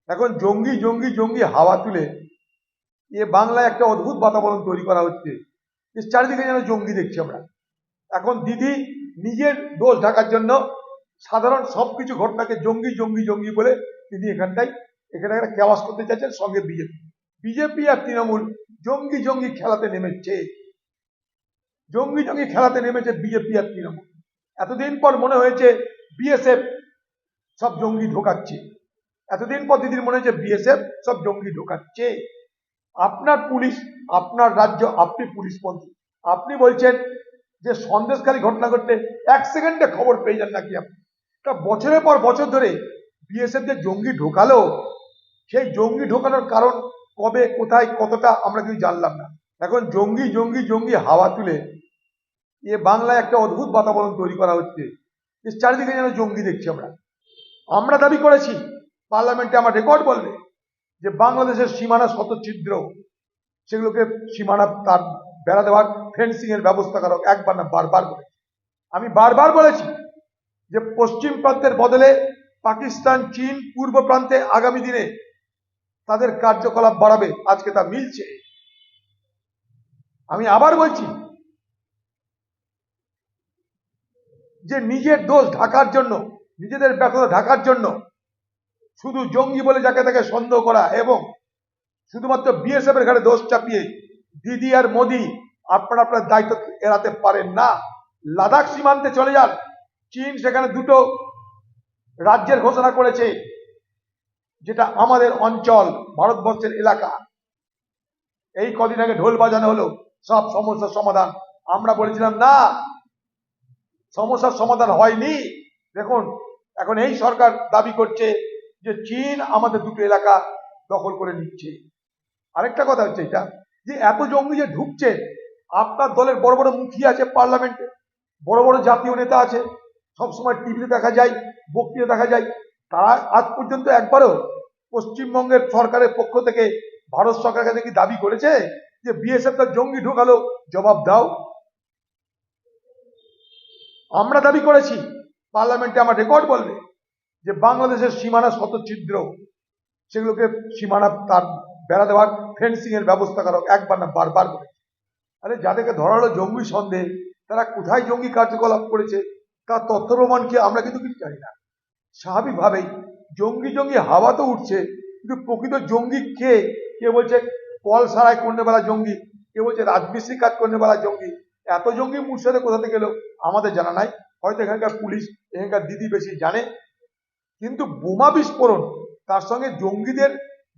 এখন জঙ্গি জঙ্গি জঙ্গি হাওয়া তুলে বাংলায় একটা অদ্ভুত বাতাবরণ তৈরি করা হচ্ছে। চারিদিকে যেন জঙ্গি দেখছি আমরা। এখন দিদি নিজের দোষ ঢাকার জন্য সাধারণ সবকিছু ঘটনাকে জঙ্গি জঙ্গি জঙ্গি বলে তিনি এখানে একটা কেওয়াস করতে চাইছেন, সঙ্গে বিজেপি বিজেপি আর তৃণমূল জঙ্গি জঙ্গি খেলাতে নেমেছে। জঙ্গি জঙ্গি খেলাতে নেমেছে বিজেপি আর তৃণমূল। এতদিন পর মনে হয়েছে বিএসএফ সব জঙ্গি ঢোকাচ্ছে। এতদিন পর দিদির মনে হয়েছে বিএসএফ সব জঙ্গি ঢোকাচ্ছে। আপনার পুলিশ, আপনার রাজ্য, আপনি পুলিশ মন্ত্রী, আপনি বলছেন যে সন্দেশখালী ঘটনা ঘটলে 1 সেকেন্ডে খবর পেয়ে যান নাকি আপনি? তা বছরের পর বছর ধরে বিএসএফ যে জঙ্গি ঢোকালো, সেই জঙ্গি ঢোকানোর কারণ কবে, কোথায়, কতটা আমরা কিছু জানলাম না। এখন জঙ্গি জঙ্গি জঙ্গি হাওয়া তুলে বাংলায় একটা অদ্ভুত বাতাবরণ তৈরি করা হচ্ছে। চারিদিকে যেন জঙ্গি দেখছি আমরা দাবি করেছি, পার্লামেন্টে আমার রেকর্ড বলবে যে বাংলাদেশের সীমানা শত ছিদ্র, সেগুলোকে সীমানা তার বেড়া দেওয়ার, ফেন্সিং এর ব্যবস্থা করা। একবার না, বারবার বলেছি। আমি বারবার বলেছি যে পশ্চিম প্রান্তের বদলে পাকিস্তান, চীন পূর্ব প্রান্তে আগামী দিনে তাদের কার্যকলাপ বাড়াবে। আজকে তা মিলছে। আমি আবার বলছি যে নিজের দোষ ঢাকার জন্য, নিজেদের ব্যর্থতা ঢাকার জন্য শুধু জঙ্গি বলে যাকে তাকে সন্দেহ করা এবং শুধুমাত্র বিএসএফ এর ঘাড়ে দোষ চাপিয়ে দিদি আর মোদি আপনারা আপনার দায়িত্ব এড়াতে পারেন না। লাদাখ সীমান্তে চলে যান, চীন সেখানে 2টো রাজ্যের ঘোষণা করেছে, যেটা আমাদের অঞ্চল, ভারতবর্ষের এলাকা। এই কদিন আগে ঢোল বাজানো হলো সব সমস্যার সমাধান। আমরা বলেছিলাম না, সমস্যার সমাধান হয়নি। দেখুন, এখন এই সরকার দাবি করছে যে চীন আমাদের 2টো এলাকা দখল করে নিচ্ছে। আরেকটা কথা হচ্ছে এটা যে এত জঙ্গি যে ঢুকছে, আপনার দলের বড় বড় মুখিয়া আছে পার্লামেন্টে, বড় বড় জাতীয় নেতা আছে, সবসময় টিভিতে দেখা যায়, বক্তৃতা দেখা যায়, তারা আজ পর্যন্ত একবারও পশ্চিমবঙ্গের সরকারের পক্ষ থেকে ভারত সরকারের কাছে কি দাবি করেছে যে বিএসএফ তার জঙ্গি ঢোকালো, জবাব দাও? আমরা দাবি করেছি, পার্লামেন্টে আমার রেকর্ড বলবে যে বাংলাদেশের সীমানা শত ছিদ্র, সেগুলোকে সীমানা তার বেড়া দেওয়ার, ফেন্সিং এর ব্যবস্থা করা। একবার না, বারবার বলেছি। আরে যাদেরকে ধরা হলো জঙ্গি সন্দেহ, তারা কোথায় জঙ্গি কার্যকলাপ করেছে তার তথ্য প্রমাণ কি আমরা কিন্তু কিছু জানি না। স্বাভাবিকভাবেই জঙ্গি জঙ্গি হাওয়া তো উঠছে, কিন্তু প্রকৃত জঙ্গি কে? কে বলছে কল সারাই করনে বেলা জঙ্গি, কে বলছে রাজমিস্ত্রি কাজ করনে বেলা জঙ্গি। এত জঙ্গি মুর্শিদে কোথা থেকে এলো আমাদের জানা নাই। হয়তো এখানকার পুলিশ, এখানকার দিদি বেশি জানে। কিন্তু বোমা বিস্ফোরণ, তার সঙ্গে জঙ্গিদের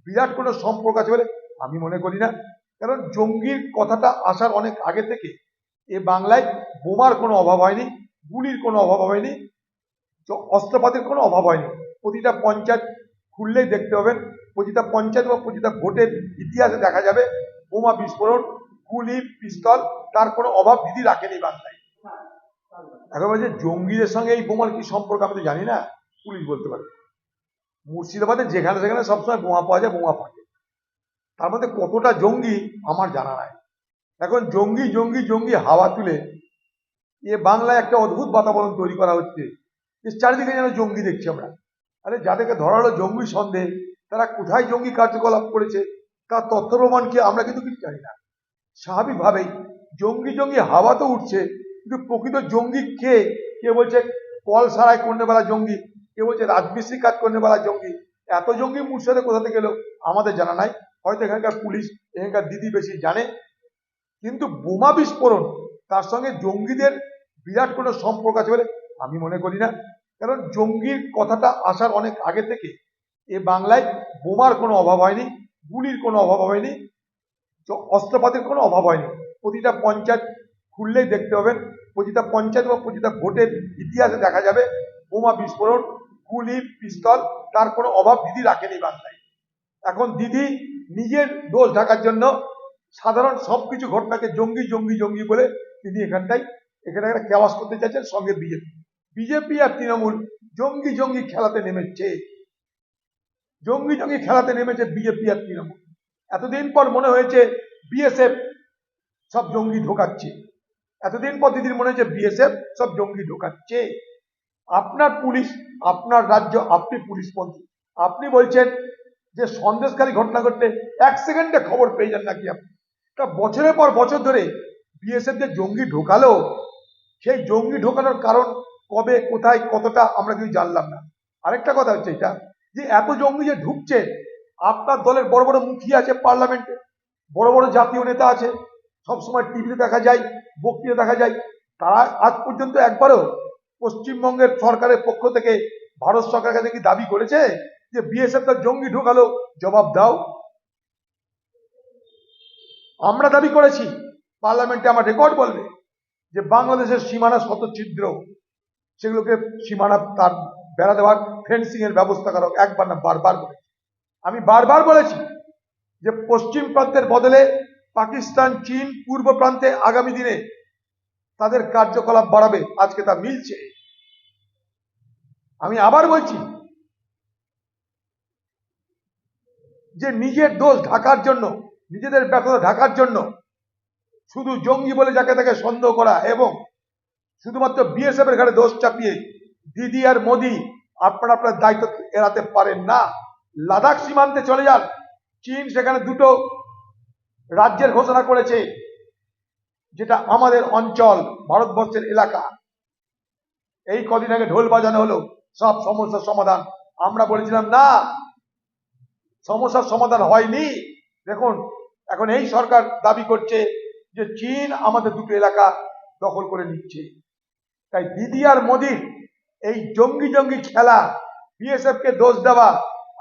বিরাট কোনো সম্পর্ক আছে বলে আমি মনে করি না। কারণ জঙ্গির কথাটা আসার অনেক আগে থেকে বাংলায় বোমার কোনো অভাব হয়নি, গুলির কোনো অভাব হয়নি, অস্ত্রপাতির কোনো অভাব হয়নি। প্রতিটা পঞ্চায়েত খুললেই দেখতে পাবেন, প্রতিটা পঞ্চায়েত বা প্রতিটা ভোটের ইতিহাসে দেখা যাবে বোমা বিস্ফোরণ, গুলি, পিস্তল, তার কোনো অভাব দিদি রাখেনি বাংলায়। এখন বলছে জঙ্গিদের সঙ্গে এই বোমার কি সম্পর্ক আমি তো জানি না, পুলিশ বলতে পারে। মুর্শিদাবাদে যেখানে সেখানে সবসময় বোমা পাওয়া যায়, বোমা ফাটে। তার মধ্যে কতটা জঙ্গি আমার জানা নাই। এখন জঙ্গি জঙ্গি জঙ্গি হাওয়া তুলে বাংলায় একটা অদ্ভুত বাতাবরণ তৈরি করা হচ্ছে। চারিদিকে যেন জঙ্গি দেখছি আমরা। আরে যাদেরকে ধরা হলো জঙ্গি সন্দেহ, তারা কোথায় জঙ্গি কার্যকলাপ করেছে তার তথ্য প্রমাণ কি আমরা কিন্তু কিছু জানি না। স্বাভাবিকভাবেই জঙ্গি জঙ্গি হাওয়া তো উঠছে, কিন্তু প্রকৃত জঙ্গি কে? কে বলছে কল সারাই করনে বেলা জঙ্গি, কে বলছে রাজমিস্ত্রি কাজ করনে বেলা জঙ্গি। এত জঙ্গি মুর্শিদে কোথা থেকে এলো আমাদের জানা নাই। হয়তো এখানকার পুলিশ, এখানকার দিদি বেশি জানে। কিন্তু বোমা বিস্ফোরণ, তার সঙ্গে জঙ্গিদের বিরাট কোনো সম্পর্ক আছে বলে আমি মনে করি না। কারণ জঙ্গির কথাটা আসার অনেক আগে থেকে বাংলায় বোমার কোনো অভাব হয়নি, গুলির কোনো অভাব হয়নি, অস্ত্রপাতির কোনো অভাব হয়নি। প্রতিটা পঞ্চায়েত খুললেই দেখতে পাবেন, প্রতিটা পঞ্চায়েত বা প্রতিটা ভোটের ইতিহাসে দেখা যাবে বোমা বিস্ফোরণ, গুলি, পিস্তল, তার কোনো অভাব দিদি রাখেনি বাংলায়। এখন দিদি নিজের দোষ ঢাকার জন্য সাধারণ সবকিছু ঘটনাকে জঙ্গি জঙ্গি জঙ্গি বলে তিনি এখানে একটা কেওয়াস করতে চাইছেন, সঙ্গে বিজেপি আর তৃণমূল জঙ্গি জঙ্গি খেলাতে নেমেছে। জঙ্গি জঙ্গি খেলাতে নেমেছে বিজেপি আর তৃণমূল। এতদিন পর মনে হয়েছে বিএসএফ সব জঙ্গি ঢোকাচ্ছে। এতদিন পর দিদির মনে হয়েছে বিএসএফ সব জঙ্গি ঢোকাচ্ছে। আপনার পুলিশ, আপনার রাজ্য, আপনি পুলিশ মন্ত্রী, আপনি বলছেন যে সন্দেশখালী ঘটনা ঘটলে 1 সেকেন্ডে খবর পেয়ে যান নাকি আপনি? তা বছরের পর বছর ধরে বিএসএফ যে জঙ্গি ঢোকালো, সেই জঙ্গি ঢোকানোর কারণ কবে, কোথায়, কতটা আমরা কিছু জানলাম না। আরেকটা কথা হচ্ছে এটা, যে এত জঙ্গি যে ঢুকছে, আপনার দলের বড় বড় মুখিয়া আছে পার্লামেন্টে, বড় বড় জাতীয় নেতা আছে, সবসময় টিভিতে দেখা যায়, বক্তৃতা দেখা যায়, তারা আজ পর্যন্ত একবারও পশ্চিমবঙ্গের সরকারের পক্ষ থেকে ভারত সরকারের কাছে কি দাবি করেছে যে বিএসএফ তার জঙ্গি ঢোকালো, জবাব দাও? আমরা দাবি করেছি, পার্লামেন্টে আমার রেকর্ড বলবে যে বাংলাদেশের সীমানা শত ছিদ্র, সেগুলোকে সীমানা তার বেড়া দেওয়ার, ফেন্সিং এর ব্যবস্থা করা, একবার না বারবার বলেছি। আমি বারবার বলেছি যে পশ্চিম প্রান্তের বদলে পাকিস্তান, চীন পূর্ব প্রান্তে আগামী দিনে তাদের কার্যকলাপ বাড়াবে, আজকে তা মিলছে। আমি আবার বলছি যে নিজের দোষ ঢাকার জন্য, নিজেদের ব্যর্থতা ঢাকার জন্য শুধু জঙ্গি বলে যাকে তাকে সন্দেহ করা এবং শুধুমাত্র বিএসএফ এর ঘাড়ে দোষ চাপিয়ে দিদি আর মোদি আপনারা আপনার দায়িত্ব এড়াতে পারেন না। লাদাখ সীমান্তে চলে যান, চীন সেখানে 2টো রাজ্যের ঘোষণা করেছে, যেটা আমাদের অঞ্চল, ভারতবর্ষের এলাকা। এই কদিন আগে ঢোল বাজানো হলো সব সমস্যার সমাধান। আমরা বলেছিলাম না, সমস্যার সমাধান হয়নি। দেখুন, এখন এই সরকার দাবি করছে যে চীন আমাদের 2টো এলাকা দখল করে নিচ্ছে। তাই দিদি আর মোদির এই জঙ্গি জঙ্গি খেলা, বিএসএফ কে দোষ দেওয়া,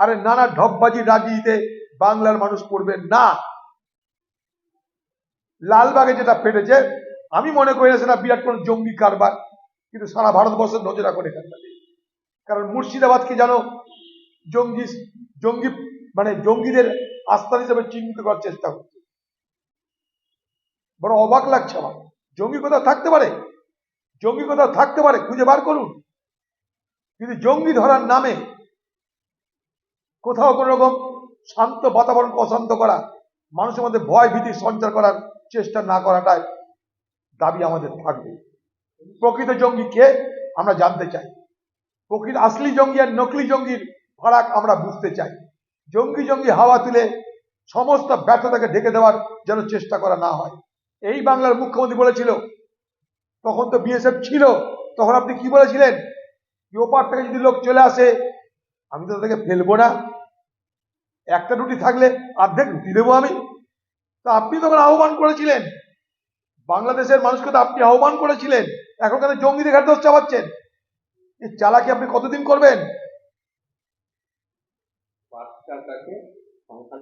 আরে নানা ঢপবাজি রাজনীতিতে বাংলার মানুষ করবেন না। লালবাগে যেটা ফেটেছে, আমি মনে করি না সেটা বিরাট কোন জঙ্গি কারবার, কিন্তু সারা ভারতবর্ষের নজর রাখুন এখানটা। কারণ মুর্শিদাবাদকে জানো জঙ্গি জঙ্গি মানে জঙ্গিদের আস্থান হিসেবে চিহ্নিত করার চেষ্টা হচ্ছে। বড় অবাক লাগছে আমার। জঙ্গি কোথাও থাকতে পারে, জঙ্গি কোথাও থাকতে পারে, খুঁজে বার করুন। কিন্তু জঙ্গি ধরার নামে কোথাও কোনো রকম শান্ত বাতাবরণ অশান্ত করা, মানুষের মধ্যে ভয় ভীতি সঞ্চার করার চেষ্টা না করাটাই দাবি আমাদের থাকবে। প্রকৃত জঙ্গি কে আমরা জানতে চাই, প্রকৃত আসলি জঙ্গি আর নকলি জঙ্গির ফারাক আমরা বুঝতে চাই। জঙ্গি জঙ্গি হাওয়া তুলে সমস্ত ব্যর্থতাকে ঢেকে দেওয়ার যেন চেষ্টা করা না হয়। এই বাংলার মুখ্যমন্ত্রী বলেছিল, তখন তো বিএসএফ ছিল, তখন আপনি কি বলেছিলেন, যে ওপার থেকে যদি লোক চলে আসে আমি তো তাদেরকে ফেলবো না, একটা রুটি থাকলে অর্ধেক রুটি দেবো আমি। তা আপনি তখন আহ্বান করেছিলেন, বাংলাদেশের মানুষকে তো আপনি আহ্বান করেছিলেন, এখন কেন জঙ্গিদের ঘাট দোষ চাপাচ্ছেন? এই চালাকি আপনি কতদিন করবেন?